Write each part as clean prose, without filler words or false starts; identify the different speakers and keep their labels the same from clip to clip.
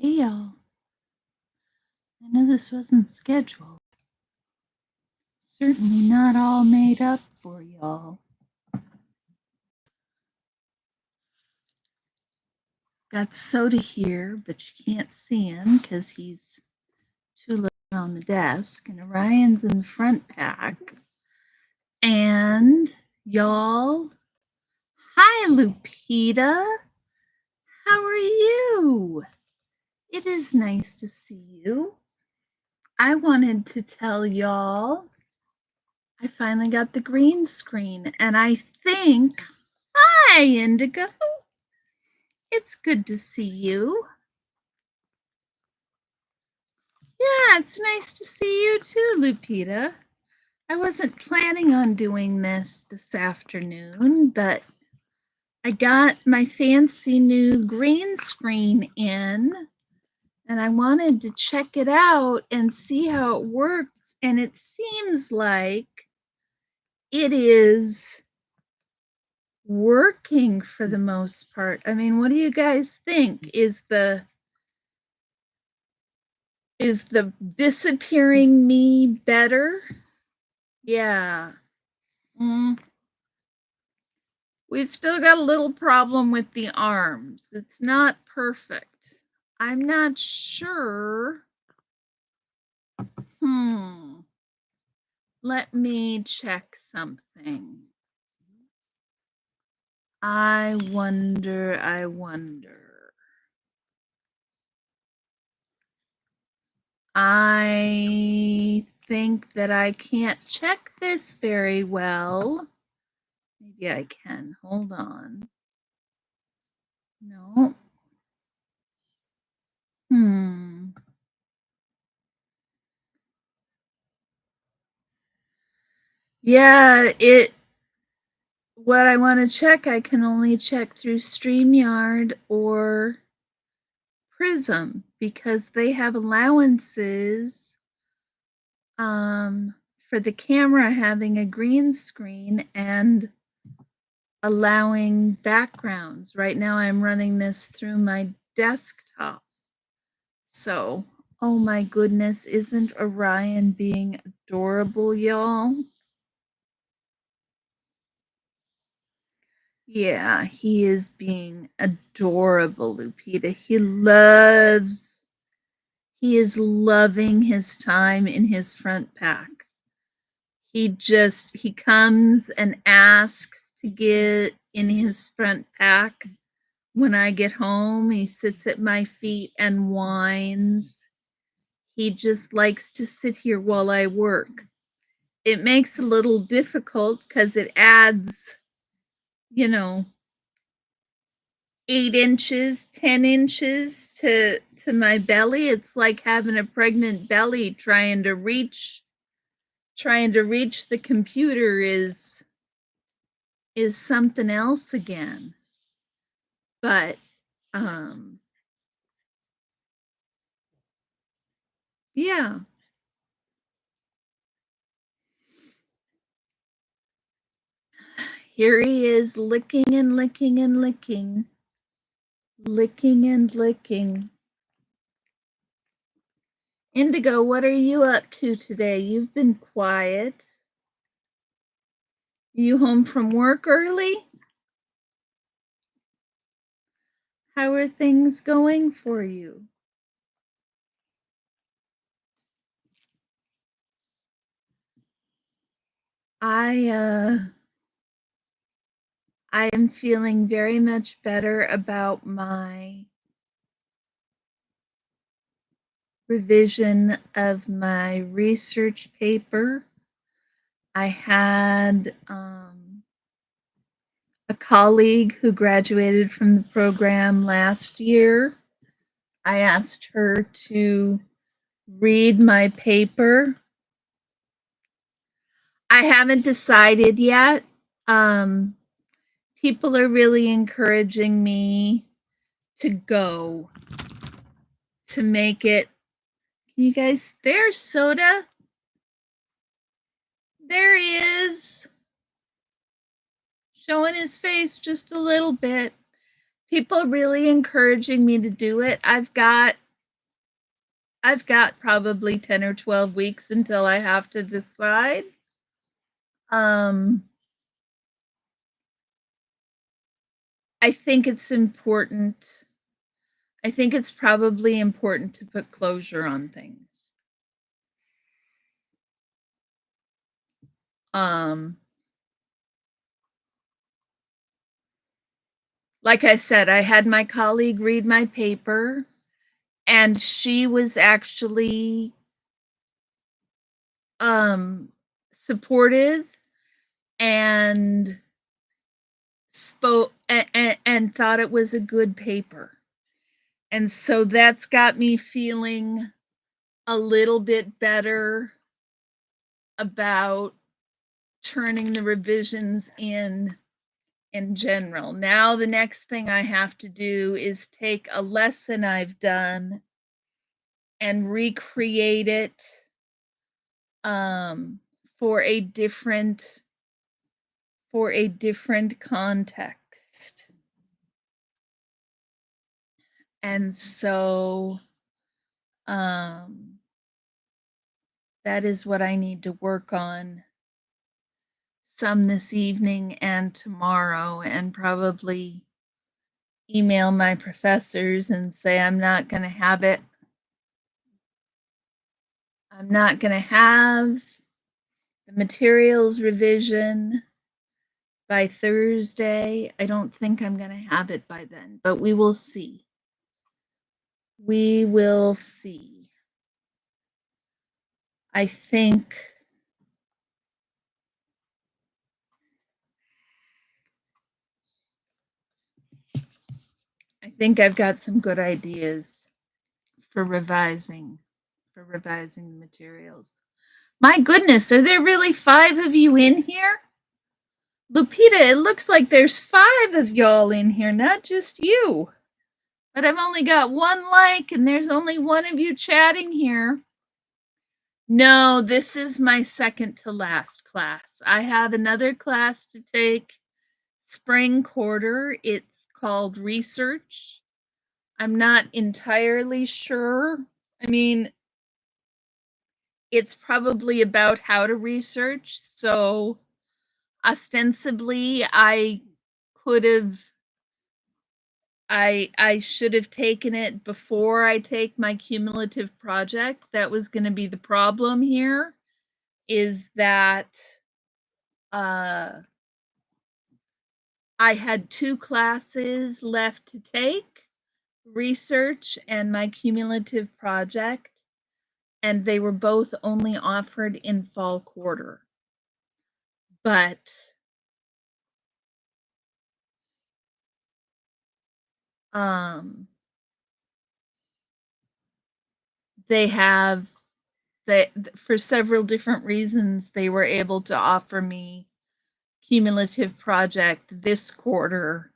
Speaker 1: Hey y'all, I know this wasn't scheduled. Certainly not all made up for y'all. Got Soda here, but you can't see him because he's too low on the desk, and Orion's in the front pack. And y'all, hi Lupita, how are you? It is nice to see you. I wanted to tell y'all I finally got the green screen, and I think, hi Indigo, it's good to see you. Yeah, it's nice to see you too, Lupita. I wasn't planning on doing this afternoon, but I got my fancy new green screen in, and I wanted to check it out and see how it works. And it seems like it is working for the most part. I mean, what do you guys think? Is the disappearing me better? Yeah. We've still got a little problem with the arms. It's not perfect. I'm not sure. Let me check something. I wonder. I think that I can't check this very well. Maybe I can. Hold on. No. Yeah, what I want to check, I can only check through StreamYard or Prism because they have allowances for the camera having a green screen and allowing backgrounds. Right now I'm running this through my desktop. So, oh my goodness, isn't Orion being adorable, y'all? Yeah, he is being adorable, Lupita. He is loving his time in his front pack. He comes and asks to get in his front pack. When I get home, he sits at my feet and whines. He just likes to sit here while I work. It makes it a little difficult because it adds, 8 inches, 10 inches to my belly. It's like having a pregnant belly trying to reach the computer is something else again. But yeah. Here he is licking and licking and licking. Licking and licking. Indigo, what are you up to today? You've been quiet. You home from work early? How are things going for you? I am feeling very much better about my revision of my research paper. I had a colleague who graduated from the program last year. I asked her to read my paper. I haven't decided yet. People are really encouraging me to go, to make it. Can you guys, there's Soda. There he is. Showing his face just a little bit. People really encouraging me to do it. I've got I've got probably 10 or 12 weeks until I have to decide. I think it's important. I think it's probably important to put closure on things. Like I said, I had my colleague read my paper, and she was actually supportive and spoke and thought it was a good paper. And so that's got me feeling a little bit better about turning the revisions in general. Now the next thing I have to do is take a lesson I've done and recreate it for a different context. And so that is what I need to work on some this evening and tomorrow, and probably email my professors and say I'm not going to have it. I'm not going to have the materials revision by Thursday. I don't think I'm going to have it by then, but we will see. We will see. I think I've got some good ideas for revising the materials. My goodness, are there really 5 of you in here? Lupita, it looks like there's 5 of y'all in here, not just you. But I've only got 1 like, and there's only 1 of you chatting here. No, this is my second to last class. I have another class to take spring quarter. It's called research. I'm not entirely sure. I mean, it's probably about how to research. So ostensibly, I should have taken it before I take my cumulative project. That was going to be the problem here, is that I had 2 classes left to take, research and my cumulative project, and they were both only offered in fall quarter. But for several different reasons, they were able to offer me cumulative project this quarter,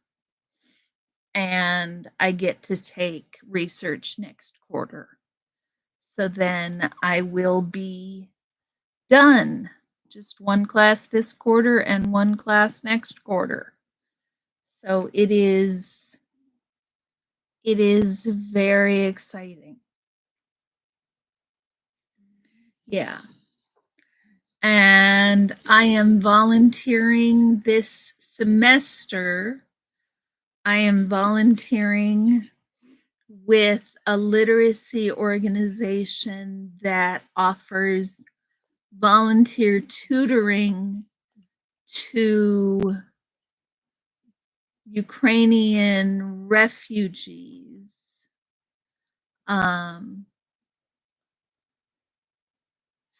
Speaker 1: and I get to take research next quarter. So then I will be done. Just 1 class this quarter and 1 class next quarter. So it is very exciting. Yeah. And I am volunteering this semester. I am volunteering with a literacy organization that offers volunteer tutoring to Ukrainian refugees.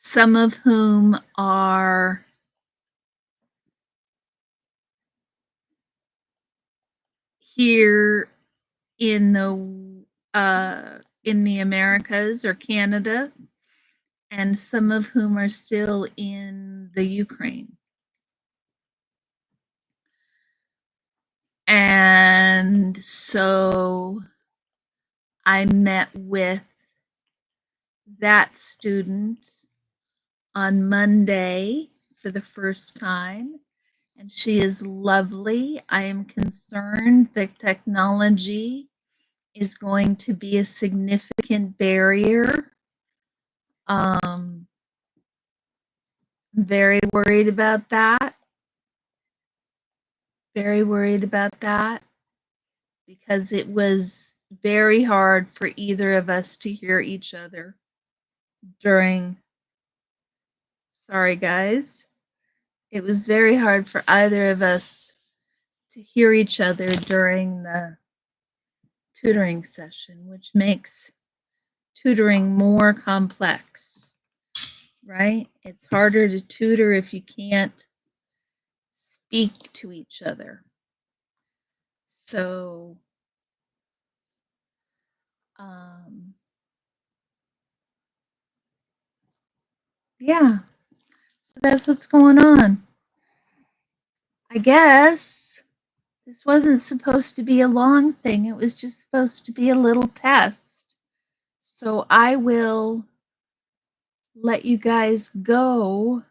Speaker 1: Some of whom are here in the Americas or Canada, and some of whom are still in the Ukraine. And so I met with that student on Monday for the first time, and she is lovely. I am concerned that technology is going to be a significant barrier Very worried about that. Very worried about that because it was very hard for either of us to hear each other during. Sorry, guys. It was very hard for either of us to hear each other during the tutoring session, which makes tutoring more complex, right? It's harder to tutor if you can't speak to each other. So, yeah, so that's what's going on. I guess this wasn't supposed to be a long thing. It was just supposed to be a little test. So I will let you guys go.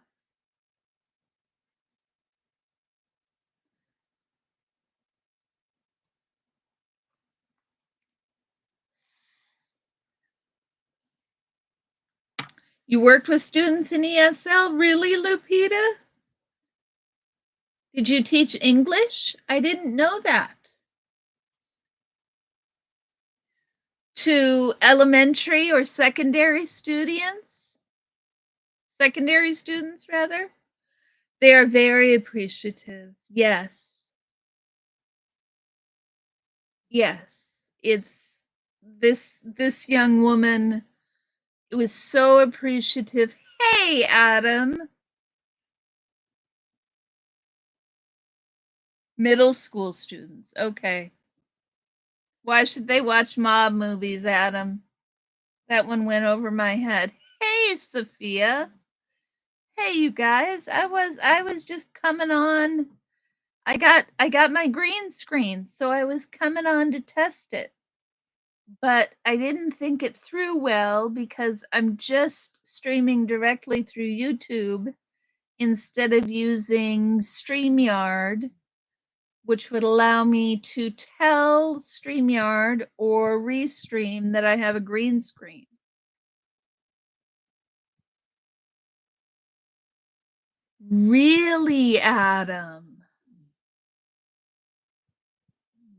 Speaker 1: You worked with students in ESL? Really, Lupita? Did you teach English? I didn't know that. To elementary or secondary students? Secondary students, rather? They are very appreciative. Yes. Yes. It's this young woman was so appreciative. Hey, Adam. Middle school students. Okay. Why should they watch mob movies, Adam? That one went over my head. Hey, Sophia. Hey, you guys. I was just coming on. I got my green screen, so I was coming on to test it. But I didn't think it through well because I'm just streaming directly through YouTube instead of using StreamYard, which would allow me to tell StreamYard or Restream that I have a green screen. Really, Adam?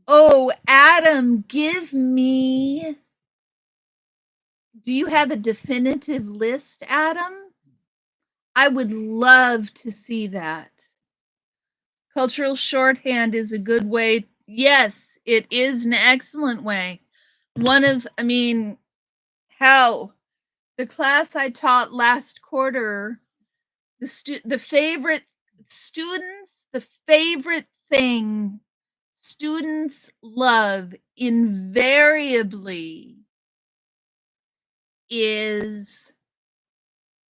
Speaker 1: Oh, Adam, give me. Do you have a definitive list, Adam? I would love to see that. Cultural shorthand is a good way. Yes, it is an excellent way. How the class I taught last quarter, the favorite students, the favorite thing students love invariably is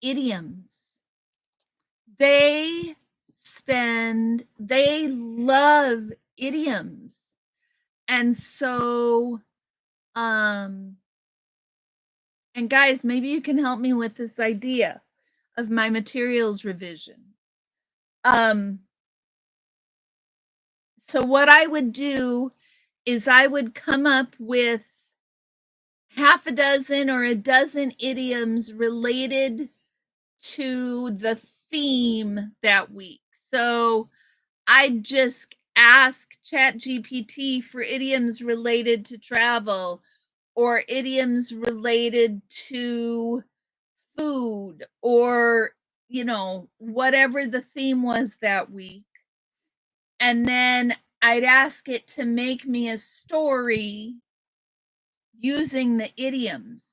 Speaker 1: idioms. They love idioms. And so, and guys, maybe you can help me with this idea of my materials revision. So what I would do is I would come up with half a dozen or a dozen idioms related to the theme that week. So I'd just ask ChatGPT for idioms related to travel or idioms related to food or, whatever the theme was that week. And then I'd ask it to make me a story using the idioms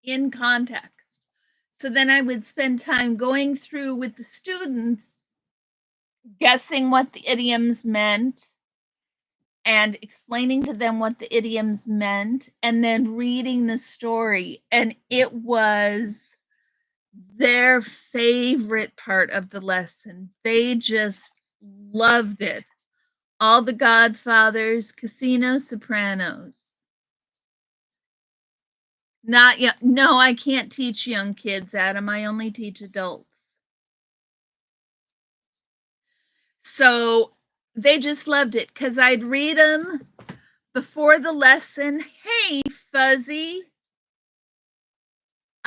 Speaker 1: in context. So then I would spend time going through with the students, guessing what the idioms meant and explaining to them what the idioms meant and then reading the story. And it was their favorite part of the lesson. They just loved it. All the Godfathers, Casino, Sopranos. Not yet. No, I can't teach young kids, Adam. I only teach adults. So they just loved it because I'd read them before the lesson. Hey, Fuzzy.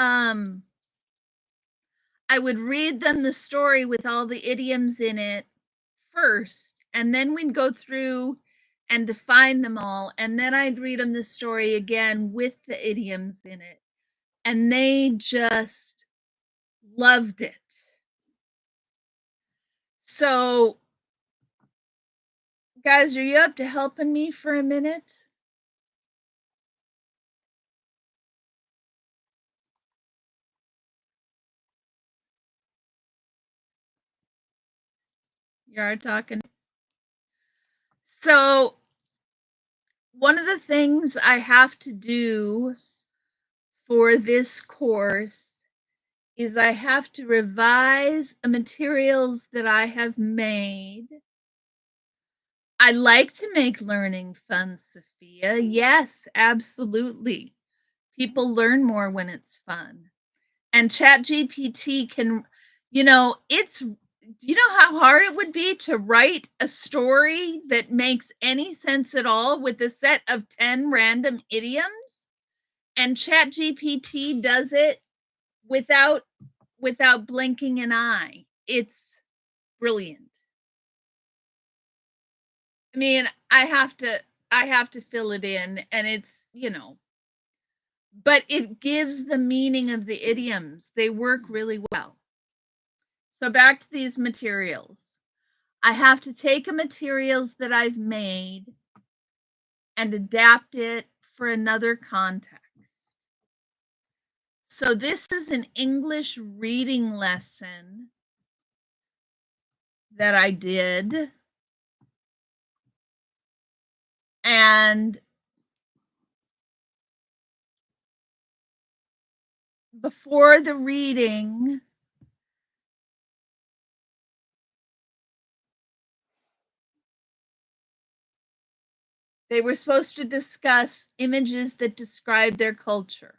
Speaker 1: I would read them the story with all the idioms in it first, and then we'd go through and define them all, and then I'd read them the story again with the idioms in it, and they just loved it. So, guys, are you up to helping me for a minute? You are talking. So, one of the things I have to do for this course is I have to revise the materials that I have made. I like to make learning fun, Sophia. Yes, absolutely. People learn more when it's fun. And ChatGPT can, it's, do you know how hard it would be to write a story that makes any sense at all with a set of 10 random idioms? And ChatGPT does it without blinking an eye. It's brilliant. I mean, I have to fill it in, and it's, but it gives the meaning of the idioms. They work really well. So back to these materials. I have to take a materials that I've made and adapt it for another context. So this is an English reading lesson that I did. And before the reading, they were supposed to discuss images that describe their culture.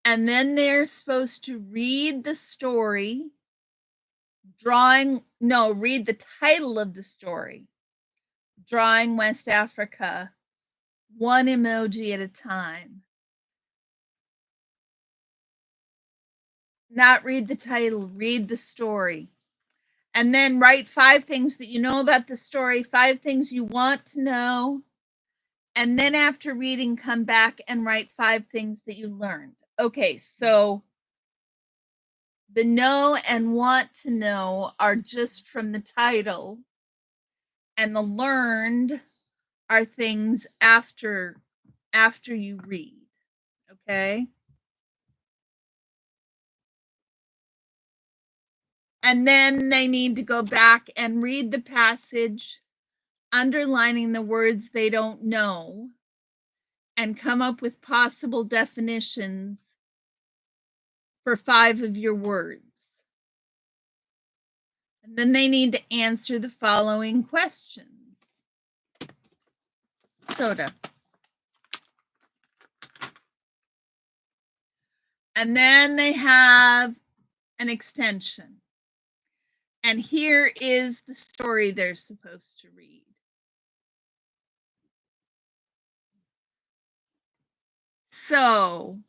Speaker 1: And then they're supposed to read the story, read the title of the story, Drawing West Africa, one emoji at a time. Not read the title, read the story. And then write 5 things that you know about the story, 5 things you want to know. And then after reading, come back and write 5 things that you learned. Okay, so the know and want to know are just from the title, and the learned are things after you read. Okay? And then they need to go back and read the passage, underlining the words they don't know, and come up with possible definitions for 5 of your words. And then they need to answer the following questions. Soda. And then they have an extension. And here is the story they're supposed to read. So,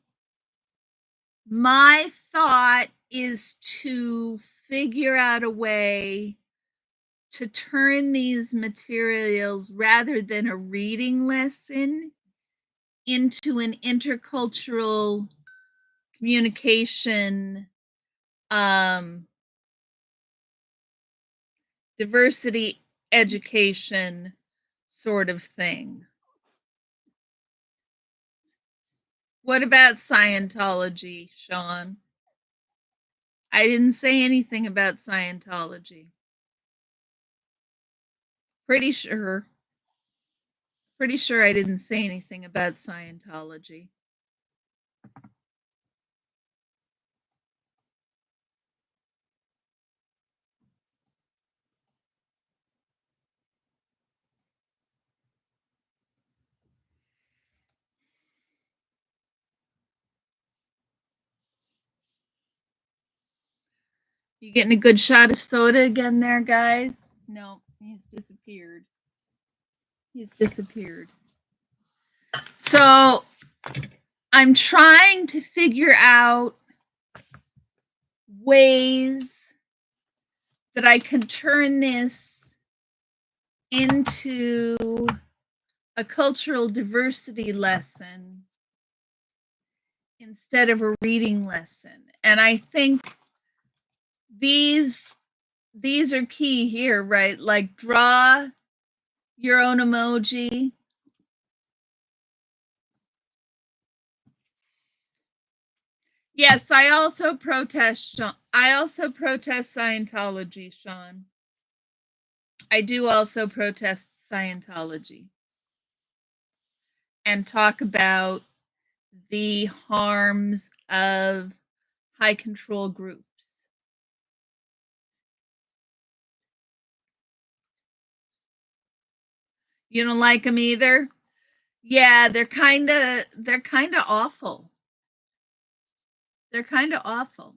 Speaker 1: my thought is to figure out a way to turn these materials, rather than a reading lesson, into an intercultural communication, diversity education sort of thing. What about Scientology, Sean? I didn't say anything about Scientology. Pretty sure I didn't say anything about Scientology. You getting a good shot of Soda again there, guys? No, he's disappeared. He's disappeared. So I'm trying to figure out ways that I can turn this into a cultural diversity lesson instead of a reading lesson. And I think these are key here, right? Like draw your own emoji. Yes, I also protest Scientology, Sean. I do also protest Scientology and talk about the harms of high control groups. You don't like them either? Yeah, they're kind of awful. They're kind of awful.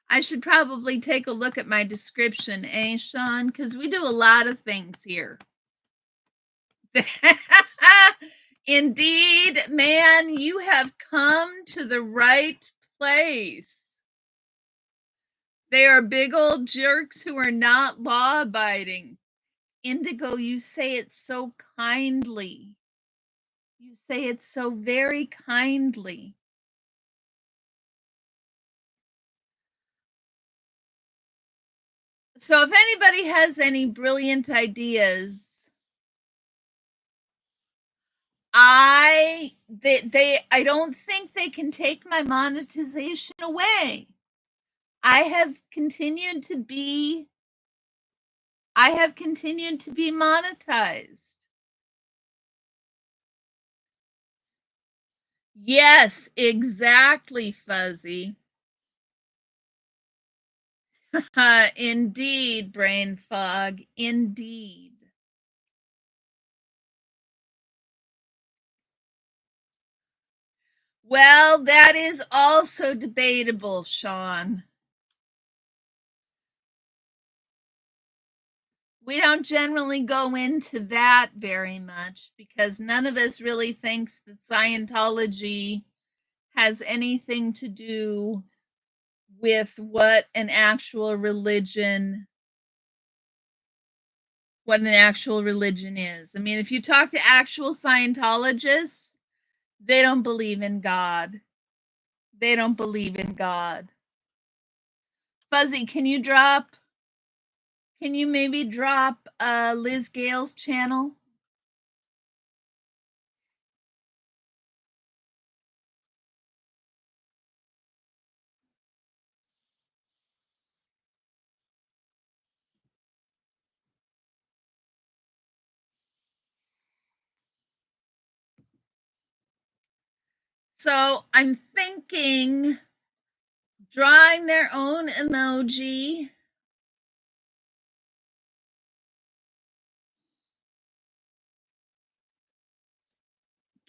Speaker 1: I should probably take a look at my description, eh, Sean? Because we do a lot of things here. Indeed, man, you have come to the right place. They are big old jerks who are not law abiding. Indigo, you say it so kindly. You say it so very kindly. So if anybody has any brilliant ideas, I don't think they can take my monetization away. I have continued to be monetized. Yes, exactly, Fuzzy. Indeed, brain fog. Indeed. Well, that is also debatable, Sean. We don't generally go into that very much because none of us really thinks that Scientology has anything to do with what an actual religion is. I mean, if you talk to actual Scientologists, they don't believe in God. They don't believe in God. Fuzzy, can you maybe drop Liz Gale's channel? So I'm thinking drawing their own emoji.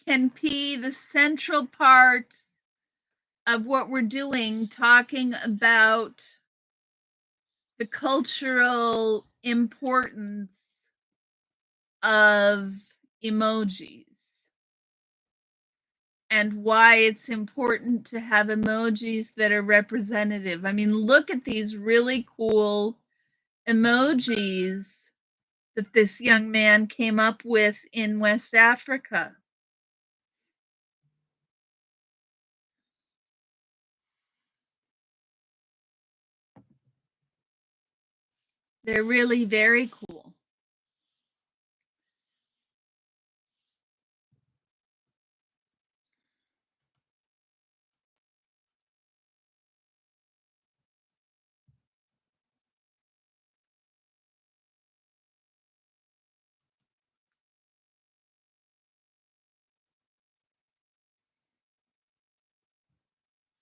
Speaker 1: Can be the central part of what we're doing, talking about the cultural importance of emojis and why it's important to have emojis that are representative. I mean, look at these really cool emojis that this young man came up with in West Africa. They're really very cool.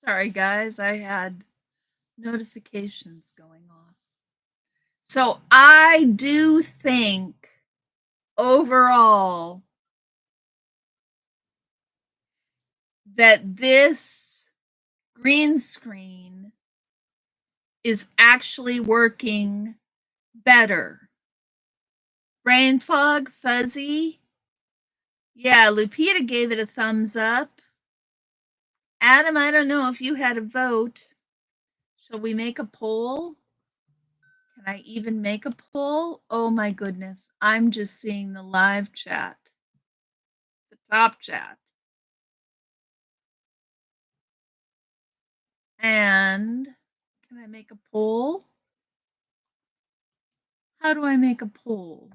Speaker 1: Sorry, guys, I had notifications going on. So I do think overall that this green screen is actually working better. Brain fog, Fuzzy. Yeah, Lupita gave it a thumbs up. Adam, I don't know if you had a vote. Shall we make a poll? Can I even make a poll? Oh my goodness. I'm just seeing the live chat, the top chat. And can I make a poll? How do I make a poll?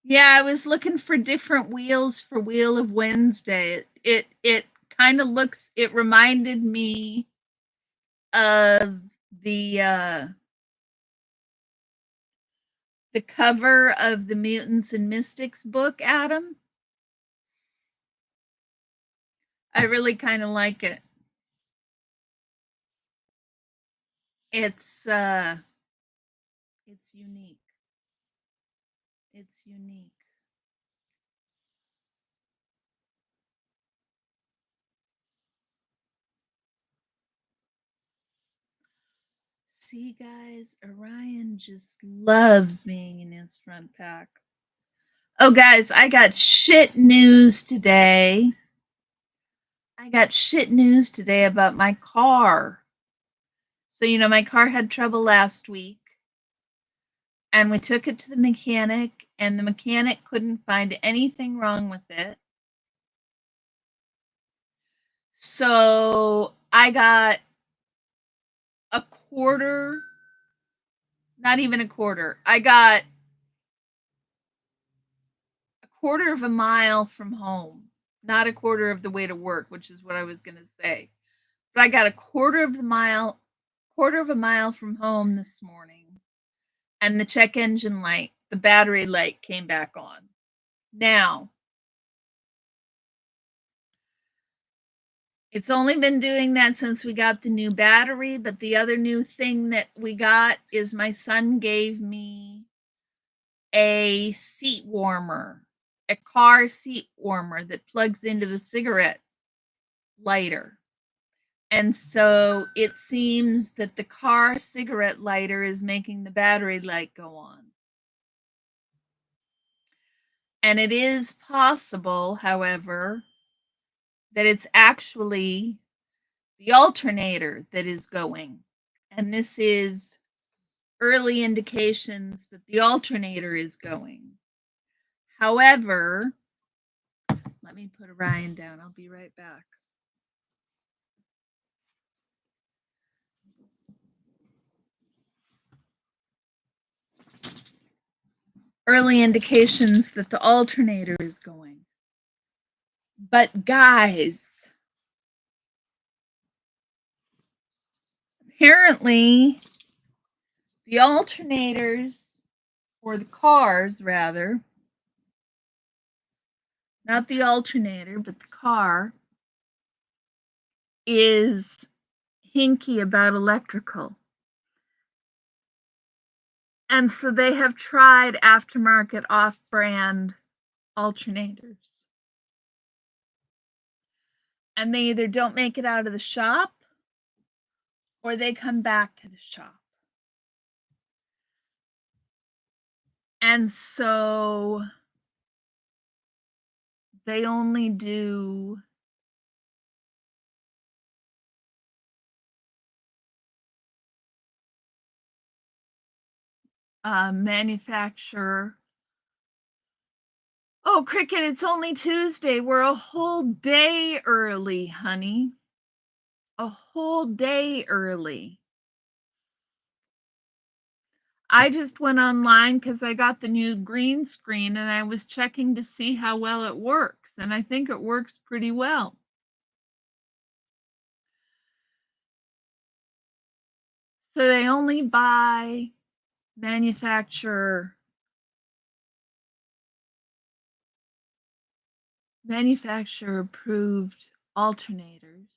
Speaker 1: Yeah, I was looking for different wheels for Wheel of Wednesday. It kind of looks, it reminded me of the cover of the Mutants and Mystics book, Adam. I really kind of like it. It's unique. It's unique. See, guys, Orion just loves being in his front pack. Oh, guys, I got shit news today. I got shit news today about my car. So, you know, my car had trouble last week, and we took it to the mechanic, and the mechanic couldn't find anything wrong with it. So I got a quarter, not even a quarter. I got a quarter of a mile from home, not a quarter of the way to work, which is what I was going to say. But I got a quarter of a mile from home this morning, and the check engine light, the battery light came back on. Now, it's only been doing that since we got the new battery, but the other new thing that we got is my son gave me a seat warmer, a car seat warmer that plugs into the cigarette lighter. And so it seems that the car cigarette lighter is making the battery light go on. And it is possible, however, that it's actually the alternator that is going. And this is early indications that the alternator is going. However, let me put Orion down. I'll be right back. Early indications that the alternator is going. But guys, apparently the alternators, or the cars rather, not the alternator, but the car, is hinky about electrical. And so they have tried aftermarket off-brand alternators. And they either don't make it out of the shop or they come back to the shop. And so they only do manufacture. Oh, Cricket, it's only Tuesday. We're a whole day early, honey. A whole day early. I just went online because I got the new green screen and I was checking to see how well it works. And I think it works pretty well. So they only buy manufacturer approved alternators.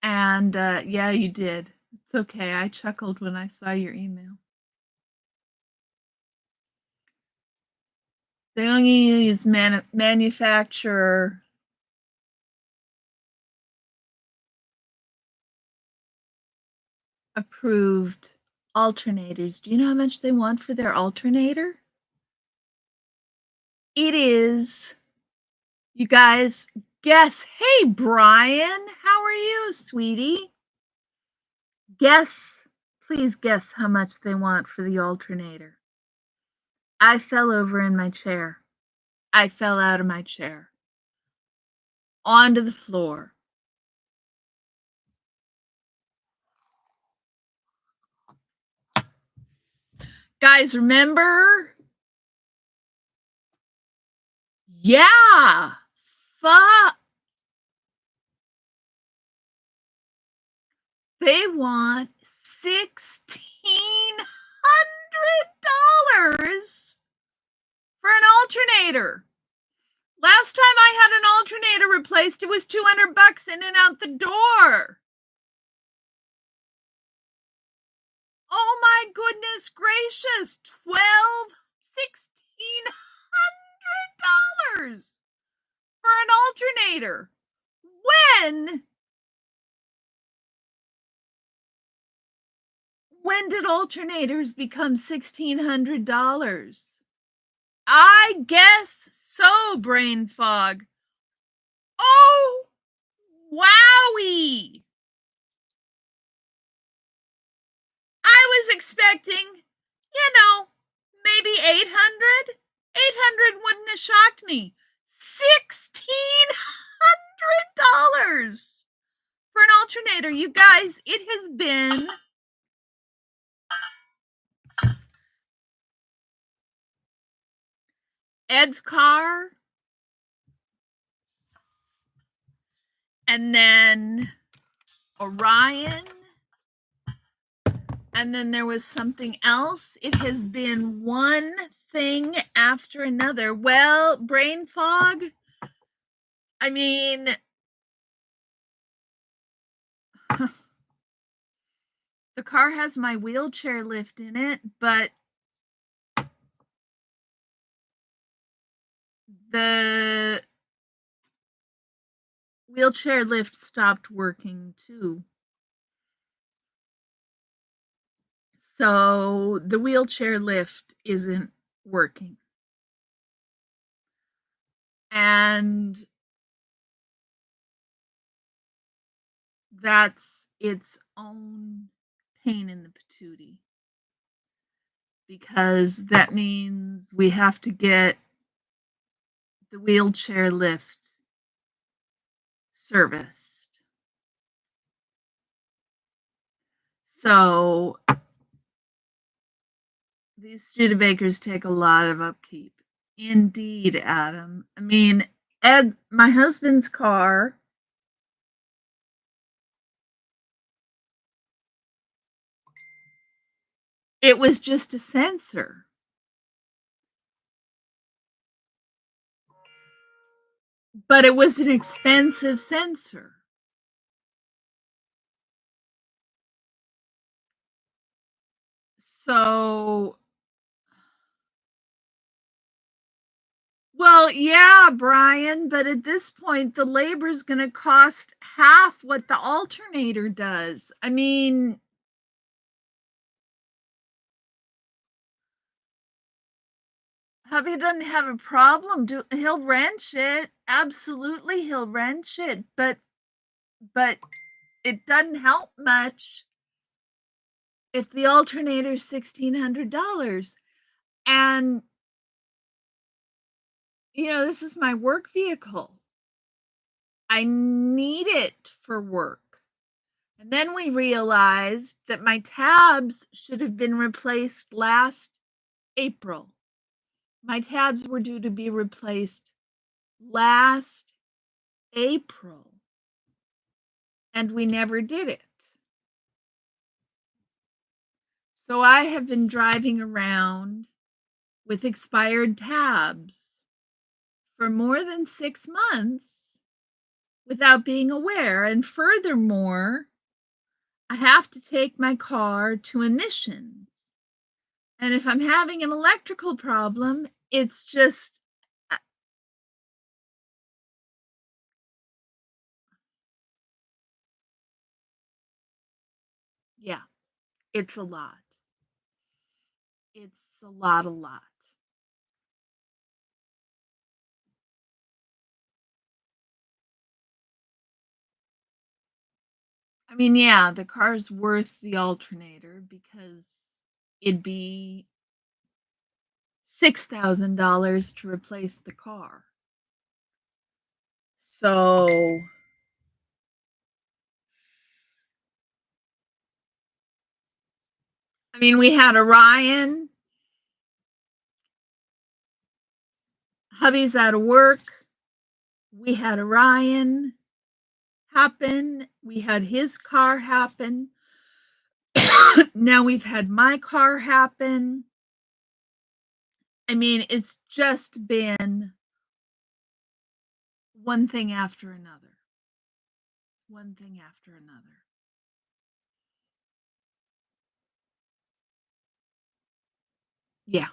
Speaker 1: And yeah, you did. It's okay. I chuckled when I saw your email. They only use manufacturer approved alternators. Do you know how much they want for their alternator? It is, you guys, guess. Hey, Brian, how are you, sweetie? Guess, please guess how much they want for the alternator. I fell over in my chair. I fell out of my chair onto the floor. Guys, remember? Yeah. Fuck. They want $1,600 for an alternator. Last time I had an alternator replaced, it was $200 in and out the door. Oh my goodness gracious. $1,600 for an alternator. When did alternators become $1,600? I guess so, brain fog. Oh, wowie. I was expecting, maybe 800. 800 wouldn't have shocked me. $1,600 for an alternator. You guys, it has been Ed's car, and then Orion, and then there was something else. It has been one thing after another. Well, brain fog, I mean, the car has my wheelchair lift in it, but the wheelchair lift stopped working too. So the wheelchair lift isn't working. And that's its own pain in the patootie. Because that means we have to get the wheelchair lift serviced. So these Studebakers take a lot of upkeep. Indeed, Adam. I mean, Ed, my husband's car, it was just a sensor. But it was an expensive sensor. So, well, yeah, Brian, but at this point, the labor is going to cost half what the alternator does. I mean, hubby doesn't have a problem. He'll wrench it. Absolutely, he'll wrench it. But it doesn't help much if the alternator is $1,600. And this is my work vehicle. I need it for work. And then we realized that my tabs should have been replaced last April. My tabs were due to be replaced last April. And we never did it. So I have been driving around with expired tabs for more than 6 months without being aware. And furthermore, I have to take my car to emissions. And if I'm having an electrical problem, it's just, yeah. It's a lot. It's a lot, a lot. I mean, yeah, the car's worth the alternator because it'd be $6,000 to replace the car. So, I mean, we had Orion. Hubby's out of work. We had Orion happen. We had his car happen. Now we've had my car happen. I mean, it's just been one thing after another. One thing after another. Yeah.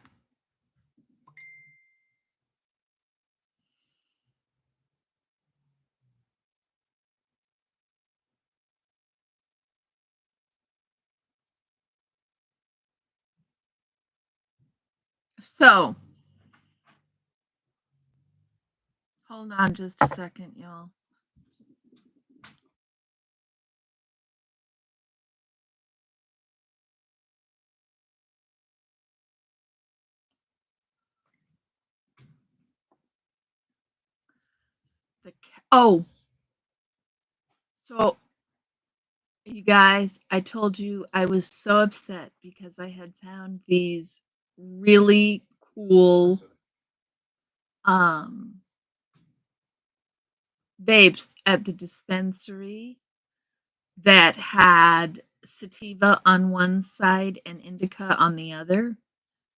Speaker 1: So, hold on just a second, y'all. Oh, so you guys, I told you I was so upset because I had found these really cool um vapes at the dispensary that had sativa on one side and indica on the other.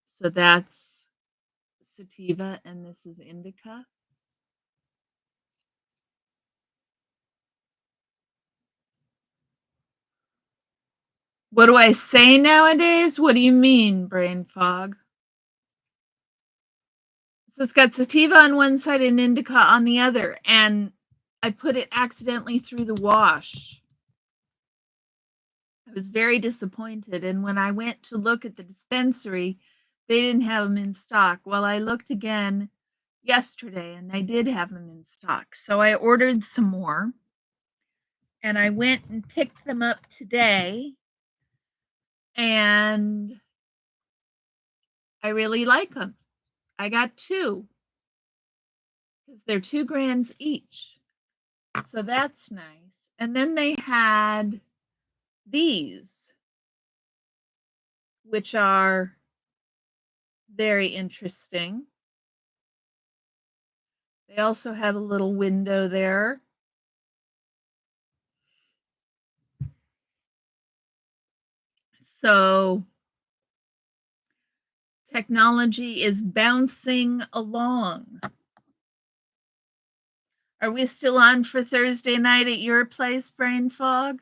Speaker 1: So that's sativa and this is indica. What do I say nowadays? What do you mean, brain fog? So it's got sativa on one side and indica on the other. And I put it accidentally through the wash. I was very disappointed. And when I went to look at the dispensary, they didn't have them in stock. Well, I looked again yesterday and they did have them in stock. So I ordered some more and I went and picked them up today. And I really like them. I got 2 because they're 2 grams each. So that's nice. And then they had these, which are very interesting. They also have a little window there. So technology is bouncing along. Are we still on for Thursday night at your place, Brain Fog?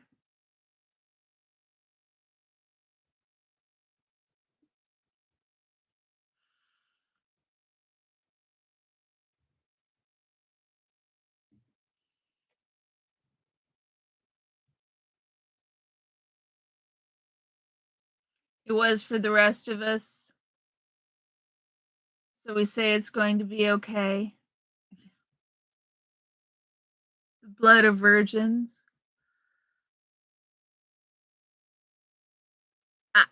Speaker 1: It was for the rest of us. So we say it's going to be okay. The blood of virgins.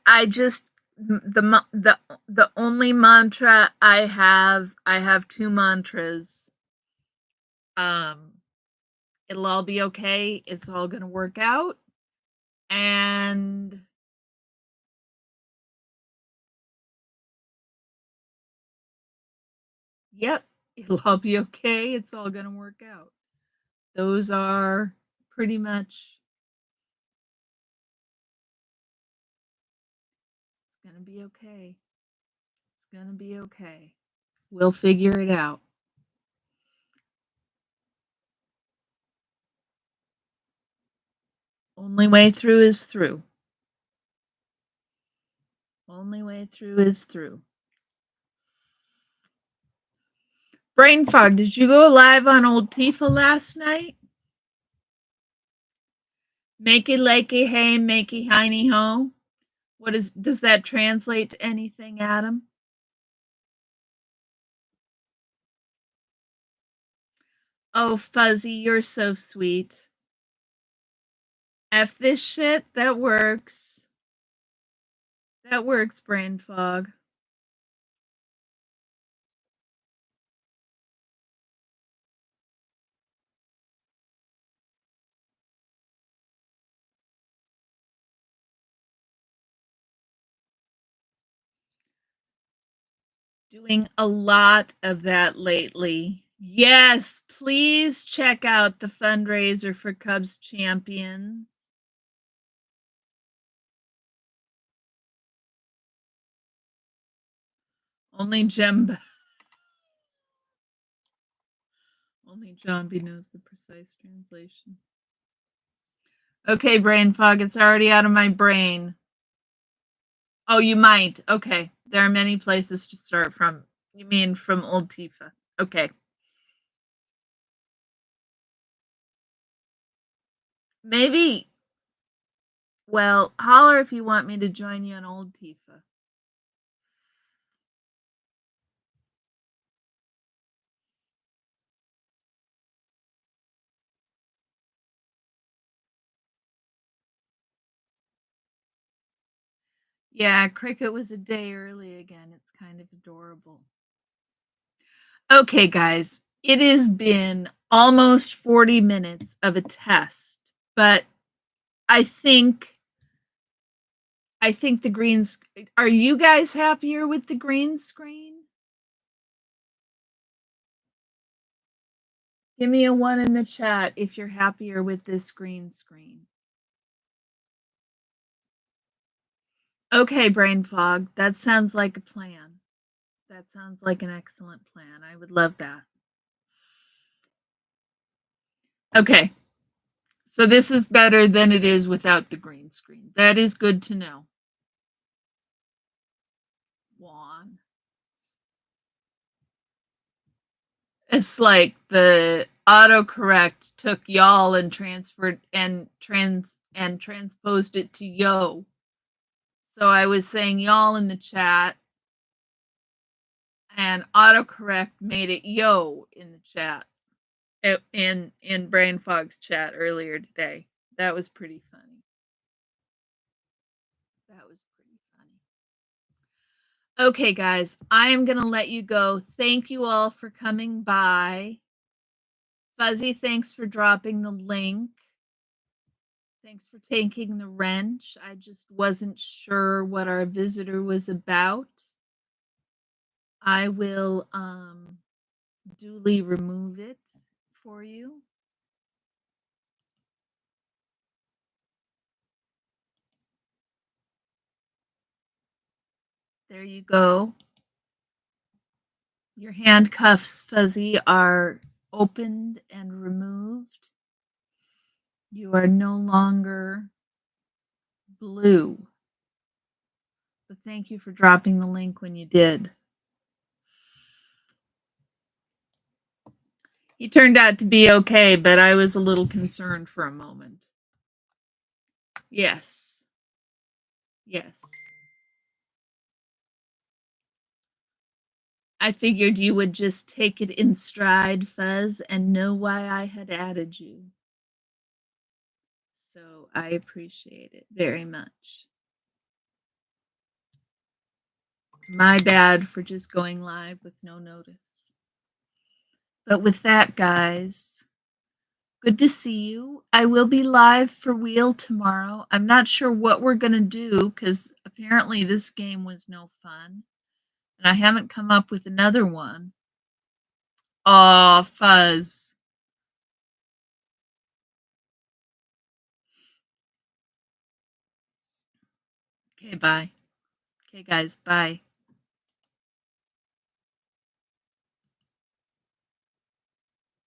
Speaker 1: I just the only mantra I have 2 mantras. It'll all be okay. It's all going to work out. And yep, it'll all be okay. It's all going to work out. Those are pretty much it's going to be okay. It's going to be okay. We'll figure it out. Only way through is through. Only way through is through. Brain fog, did you go live on Old Tifa last night? Makey lakey hey, makey hiney ho. Does that translate to anything, Adam? Oh, Fuzzy, you're so sweet. F this shit, that works. That works, brain fog. Doing a lot of that lately. Yes, please check out the fundraiser for Cubs Champion. Only Jemba. Only Jambi knows the precise translation. Okay, brain fog, it's already out of my brain. Oh, you might. Okay. There are many places to start from. You mean from Old Tifa. Okay. Maybe. Well, holler if you want me to join you on Old Tifa. Yeah, Cricket was a day early again. It's kind of adorable. Okay, guys, it has been almost 40 minutes of a test, but I think the greens. Are you guys happier with the green screen? Give me a 1 in the chat if you're happier with this green screen. Okay, brain fog. That sounds like a plan. That sounds like an excellent plan. I would love that. Okay. So this is better than it is without the green screen. That is good to know. Juan. It's like the autocorrect took y'all and transferred and transposed it to yo. So I was saying y'all in the chat, and autocorrect made it yo in the chat, in Brain Fog's chat earlier today. That was pretty funny. That was pretty funny. Okay, guys, I am going to let you go. Thank you all for coming by. Fuzzy, thanks for dropping the link. Thanks for taking the wrench. I just wasn't sure what our visitor was about. I will duly remove it for you. There you go. Your handcuffs, Fuzzy, are opened and removed. You are no longer blue. But thank you for dropping the link when you did. He turned out to be okay, but I was a little concerned for a moment. Yes. Yes. I figured you would just take it in stride, Fuzz, and know why I had added you. So I appreciate it very much. My bad for just going live with no notice. But with that, guys, good to see you. I will be live for Wheel tomorrow. I'm not sure what we're going to do because apparently this game was no fun. And I haven't come up with another one. Aw, Fuzz. Okay, bye. Okay, guys, bye.